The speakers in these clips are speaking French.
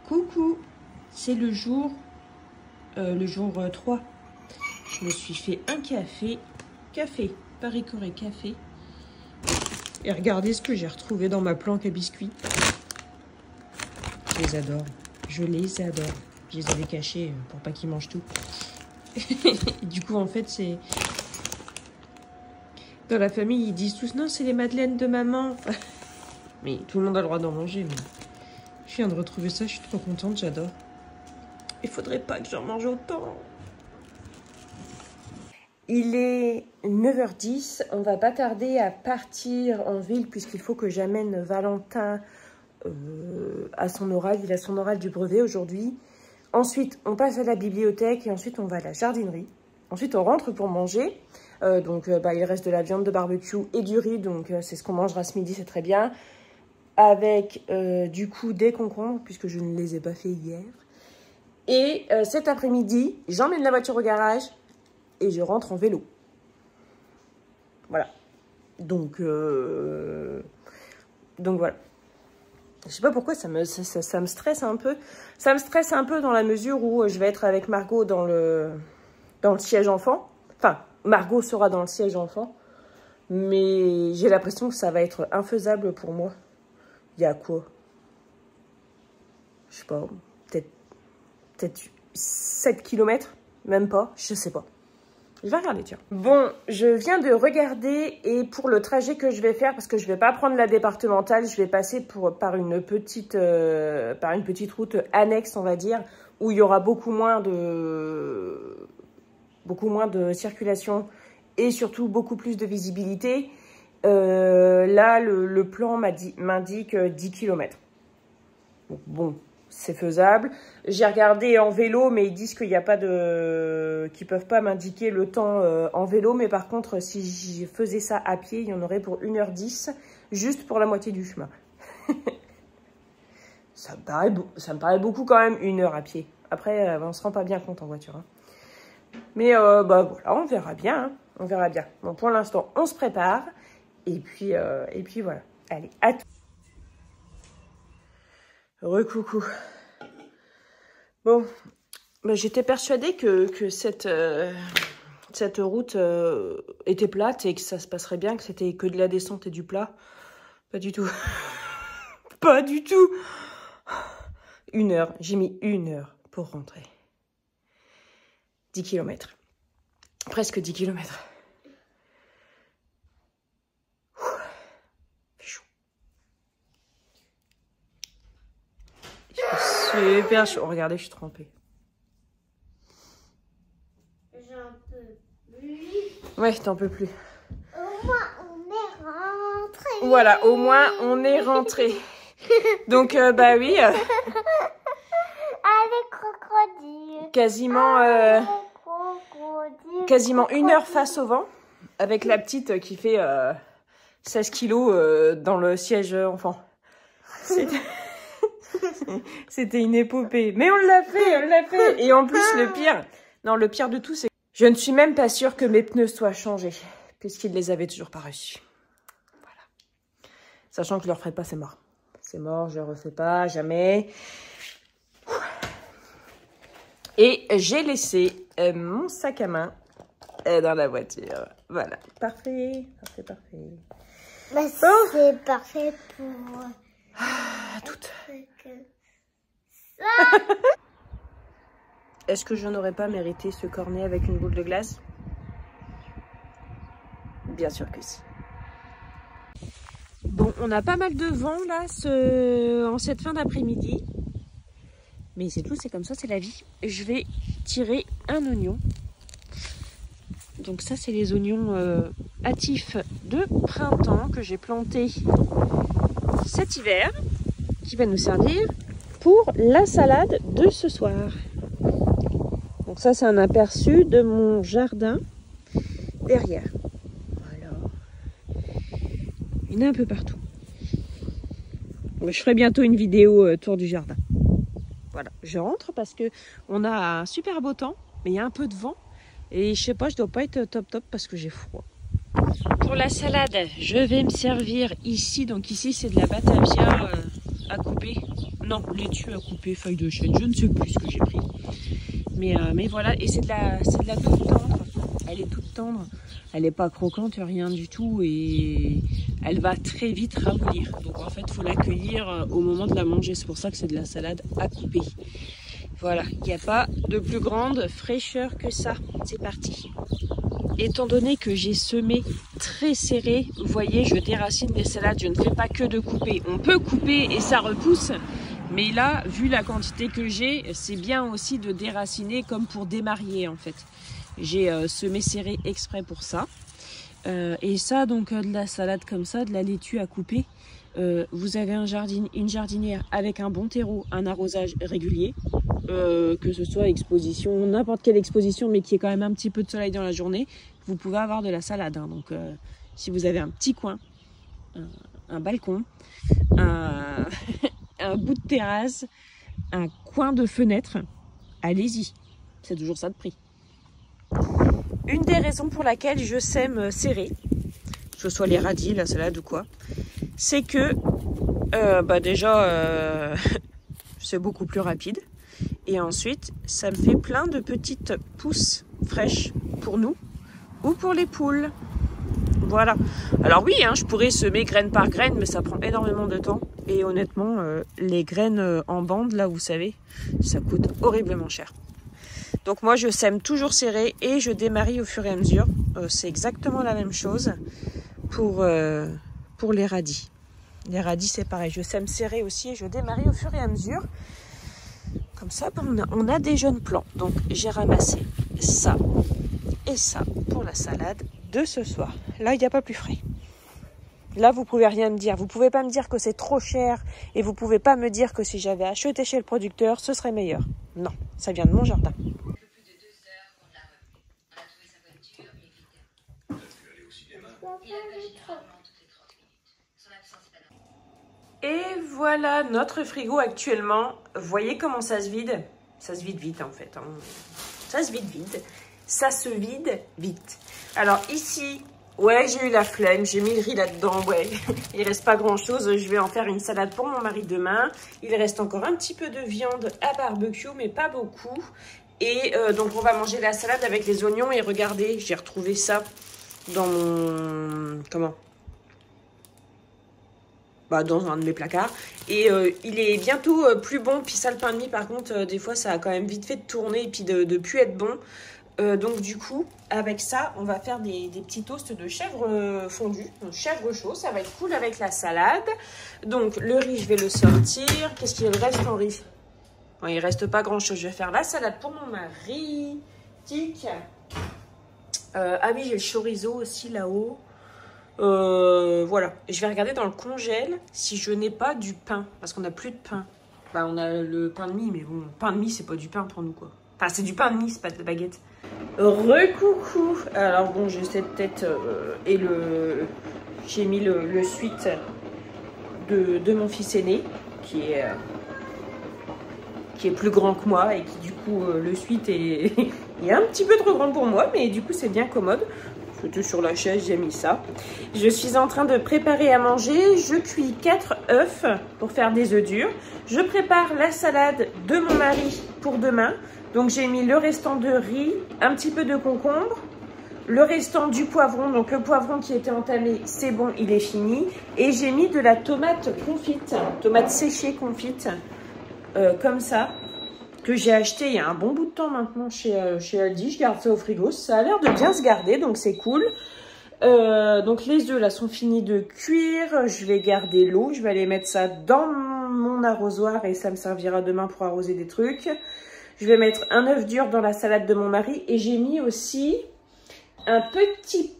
Coucou, c'est le jour 3. Je me suis fait un café, Paris Corée café. Et regardez ce que j'ai retrouvé dans ma planque à biscuits. Je les adore, je les adore. Je les avais cachés pour pas qu'ils mangent tout. Du coup, en fait, c'est... Dans la famille, ils disent tous, non, c'est les madeleines de maman. Mais tout le monde a le droit d'en manger. Mais... Je viens de retrouver ça, je suis trop contente, j'adore. Il faudrait pas que j'en mange autant. Il est 9h10, on va pas tarder à partir en ville puisqu'il faut que j'amène Valentin à son oral. Il a son oral du brevet aujourd'hui. Ensuite, on passe à la bibliothèque et ensuite on va à la jardinerie. Ensuite, on rentre pour manger. Il reste de la viande de barbecue et du riz, donc c'est ce qu'on mangera ce midi, c'est très bien. Avec du coup des concombres puisque je ne les ai pas fait hier. Et cet après-midi, j'emmène la voiture au garage et je rentre en vélo. Voilà. Donc voilà. Je sais pas pourquoi ça me stresse un peu. Ça me stresse un peu dans la mesure où je vais être avec Margot dans le siège enfant. Enfin, Margot sera dans le siège enfant. Mais j'ai l'impression que ça va être infaisable pour moi. Il y a quoi? Je sais pas, peut-être 7 km, même pas, je sais pas. Je vais regarder, tiens. Bon, je viens de regarder et pour le trajet que je vais faire, parce que je vais pas prendre la départementale, je vais passer par une petite route annexe, on va dire, où il y aura beaucoup moins de circulation et surtout beaucoup plus de visibilité. Là, le plan m'indique 10 km. Donc, bon, c'est faisable. J'ai regardé en vélo, mais ils disent qu'il n'y a pas qu'ils peuvent pas m'indiquer le temps en vélo. Mais par contre, si je faisais ça à pied, il y en aurait pour 1h10, juste pour la moitié du chemin. Ça me paraît beaucoup quand même, 1 heure à pied. Après, on se rend pas bien compte en voiture. Hein. Mais voilà, on verra bien. Hein. On verra bien. Bon, pour l'instant, on se prépare. Et puis voilà. Allez, à tout. Recoucou. Bon, j'étais persuadée que cette route était plate et que ça se passerait bien, que c'était que de la descente et du plat. Pas du tout. Pas du tout. 1 heure. J'ai mis 1 heure pour rentrer. 10 km. Presque 10 km. Super chaud. Regardez, je suis trempée. J'en peux plus. Ouais, t'en peux plus. Au moins, on est rentré. Voilà, au moins, on est rentré. Donc, oui. Avec crocodile. Quasiment 1 heure face au vent. Avec la petite qui fait 16 kilos dans le siège enfant. C'était une épopée. Mais on l'a fait. Et en plus, le pire de tout, c'est que je ne suis même pas sûre que mes pneus soient changés, puisqu'ils les avaient toujours pas reçus. Voilà. Sachant que je ne le referai pas, c'est mort. C'est mort, je ne le refais pas, jamais. Et j'ai laissé mon sac à main dans la voiture. Voilà. Parfait. Bah, c'est parfait pour... Toutes. Est-ce que je n'aurais pas mérité ce cornet avec une boule de glace? Bien sûr que si. Bon, on a pas mal de vent là en cette fin d'après-midi. Mais c'est tout, c'est comme ça, c'est la vie. Je vais tirer un oignon. Donc ça, c'est les oignons hâtifs de printemps que j'ai plantés cet hiver, qui va nous servir pour la salade de ce soir. Donc ça, c'est un aperçu de mon jardin derrière. Voilà. Il y en a un peu partout. Je ferai bientôt une vidéo tour du jardin. Voilà, je rentre parce que on a un super beau temps, mais il y a un peu de vent. Et je sais pas, je dois pas être top parce que j'ai froid. Pour la salade, je vais me servir ici. Donc ici, c'est de la batavia à couper. Non, laitue à couper, feuille de chêne, je ne sais plus ce que j'ai pris. Mais voilà, et c'est de la toute tendre. Elle est toute tendre. Elle n'est pas croquante, rien du tout. Et elle va très vite ramollir. Donc en fait, il faut l'accueillir au moment de la manger. C'est pour ça que c'est de la salade à couper. Voilà, il n'y a pas de plus grande fraîcheur que ça. C'est parti. Étant donné que j'ai semé très serré, vous voyez, je déracine les salades. Je ne fais pas que de couper. On peut couper et ça repousse. Mais là, vu la quantité que j'ai, c'est bien aussi de déraciner comme pour démarier en fait. J'ai semé serré exprès pour ça. Et ça, donc de la salade comme ça, de la laitue à couper. Vous avez une jardinière avec un bon terreau, un arrosage régulier. Que ce soit exposition, n'importe quelle exposition, mais qui est quand même un petit peu de soleil dans la journée, vous pouvez avoir de la salade. Hein. Donc si vous avez un petit coin, un balcon, un bout de terrasse, un coin de fenêtre, allez-y. C'est toujours ça de prix. Une des raisons pour laquelle je sème serré, que ce soit les radis, la salade ou quoi, c'est que déjà c'est beaucoup plus rapide. Et ensuite, ça me fait plein de petites pousses fraîches pour nous ou pour les poules. Voilà. Alors oui, hein, je pourrais semer graine par graine, mais ça prend énormément de temps. Et honnêtement, les graines en bande, là, vous savez, ça coûte horriblement cher. Donc moi, je sème toujours serré et je démarie au fur et à mesure. C'est exactement la même chose pour les radis. Les radis, c'est pareil. Je sème serré aussi et je démarie au fur et à mesure. Comme ça, on a des jeunes plants. Donc, j'ai ramassé ça et ça pour la salade de ce soir. Là, il n'y a pas plus frais. Là, vous pouvez rien me dire. Vous pouvez pas me dire que c'est trop cher et vous pouvez pas me dire que si j'avais acheté chez le producteur, ce serait meilleur. Non, ça vient de mon jardin. Et voilà notre frigo actuellement. Vous voyez comment ça se vide? Ça se vide vite en fait. Hein. Ça se vide vite. Ça se vide vite. Alors ici, ouais, j'ai eu la flemme. J'ai mis le riz là-dedans. Ouais, il reste pas grand-chose. Je vais en faire une salade pour mon mari demain. Il reste encore un petit peu de viande à barbecue, mais pas beaucoup. Et donc on va manger la salade avec les oignons. Et regardez, j'ai retrouvé ça dans mon... Comment ? Dans un de mes placards. Et il est bientôt plus bon. Puis ça, le pain de mie, par contre, des fois, ça a quand même vite fait de tourner et puis de plus être bon. Donc du coup, avec ça, on va faire des petits toasts de chèvre fondue. Donc chèvre chaud, ça va être cool avec la salade. Donc le riz, je vais le sortir. Qu'est-ce qu'il reste en riz? Bon, il reste pas grand-chose. Je vais faire la salade pour mon mari. Tic. Ah oui, j'ai le chorizo aussi là-haut. Voilà, je vais regarder dans le congèle si je n'ai pas du pain, parce qu'on n'a plus de pain. On a le pain de mie, mais bon, pain de mie, c'est pas du pain pour nous, quoi. Enfin, c'est du pain de mie, c'est pas de la baguette. Recoucou. Alors bon, j'ai cette tête et j'ai mis le suite de mon fils aîné, qui est plus grand que moi et qui du coup le suite est un petit peu trop grand pour moi, mais du coup c'est bien commode. J'étais sur la chaise, j'ai mis ça. Je suis en train de préparer à manger. Je cuis 4 œufs pour faire des œufs durs. Je prépare la salade de mon mari pour demain. Donc j'ai mis le restant de riz, un petit peu de concombre, le restant du poivron. Donc le poivron qui était entamé, c'est bon, il est fini. Et j'ai mis de la tomate confite, tomate séchée confite, comme ça, que j'ai acheté il y a un bon bout de temps maintenant chez Aldi. Je garde ça au frigo. Ça a l'air de bien se garder, donc c'est cool. Donc les œufs là sont finis de cuire. Je vais garder l'eau. Je vais aller mettre ça dans mon arrosoir et ça me servira demain pour arroser des trucs. Je vais mettre un œuf dur dans la salade de mon mari. Et j'ai mis aussi un petit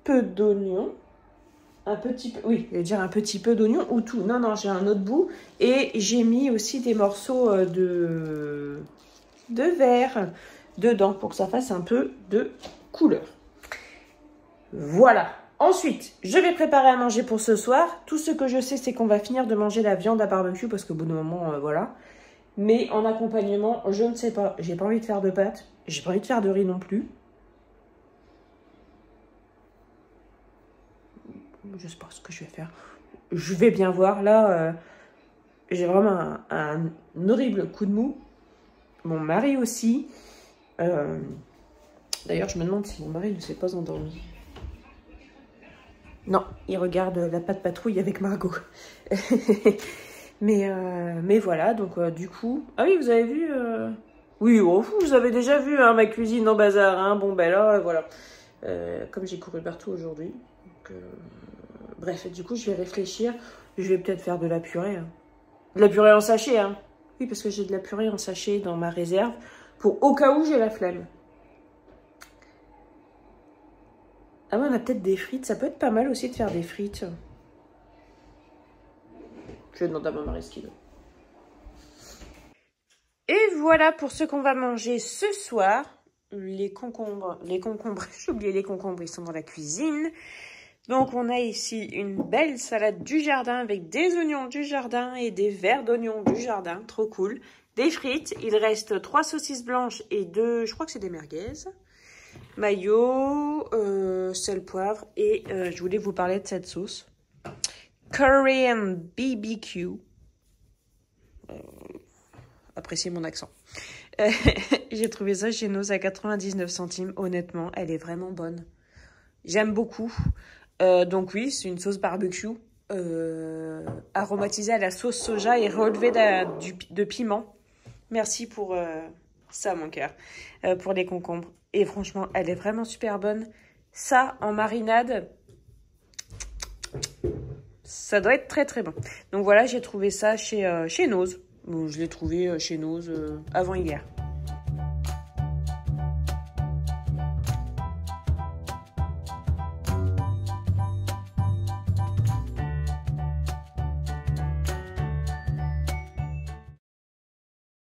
peu d'oignon. Un petit peu, oui, je vais dire un petit peu d'oignon ou tout. Non, non, j'ai un autre bout. Et j'ai mis aussi des morceaux de verre dedans pour que ça fasse un peu de couleur. Voilà. Ensuite, je vais préparer à manger pour ce soir. Tout ce que je sais, c'est qu'on va finir de manger la viande à barbecue parce qu'au bout d'un moment, voilà. Mais en accompagnement, je ne sais pas. J'ai pas envie de faire de pâtes. J'ai pas envie de faire de riz non plus. Je sais pas ce que je vais faire. Je vais bien voir. Là, J'ai vraiment un horrible coup de mou. Mon mari aussi. D'ailleurs, je me demande si mon mari ne s'est pas endormi. Non, il regarde La Patte Patrouille avec Margot. mais voilà, donc du coup... Ah oui, vous avez vu... Oui, oh, vous avez déjà vu hein, ma cuisine en bazar. Hein. Bon, ben là, voilà. Comme j'ai couru partout aujourd'hui. Bref, du coup, je vais réfléchir. Je vais peut-être faire de la purée. Hein. De la purée en sachet, hein. Oui, parce que j'ai de la purée en sachet dans ma réserve. Pour au cas où j'ai la flemme. Ah ouais, on a peut-être des frites. Ça peut être pas mal aussi de faire des frites. Je vais demander à ma mari ce qu'il veut. Et voilà pour ce qu'on va manger ce soir. Les concombres, j'ai oublié les concombres, ils sont dans la cuisine. Donc on a ici une belle salade du jardin avec des oignons du jardin et des verres d'oignons du jardin, trop cool. Des frites, il reste 3 saucisses blanches et 2, je crois que c'est des merguez. Mayo, sel, poivre et je voulais vous parler de cette sauce. Korean BBQ. Appréciez mon accent. J'ai trouvé ça chez Noz à 99 centimes. Honnêtement, elle est vraiment bonne. J'aime beaucoup. Donc oui, c'est une sauce barbecue aromatisée à la sauce soja et relevée de piment. Merci pour ça, mon cœur, pour les concombres. Et franchement, elle est vraiment super bonne. Ça, en marinade, ça doit être très très bon. Donc voilà, j'ai trouvé ça chez Noz. Bon, je l'ai trouvé chez Noz avant hier.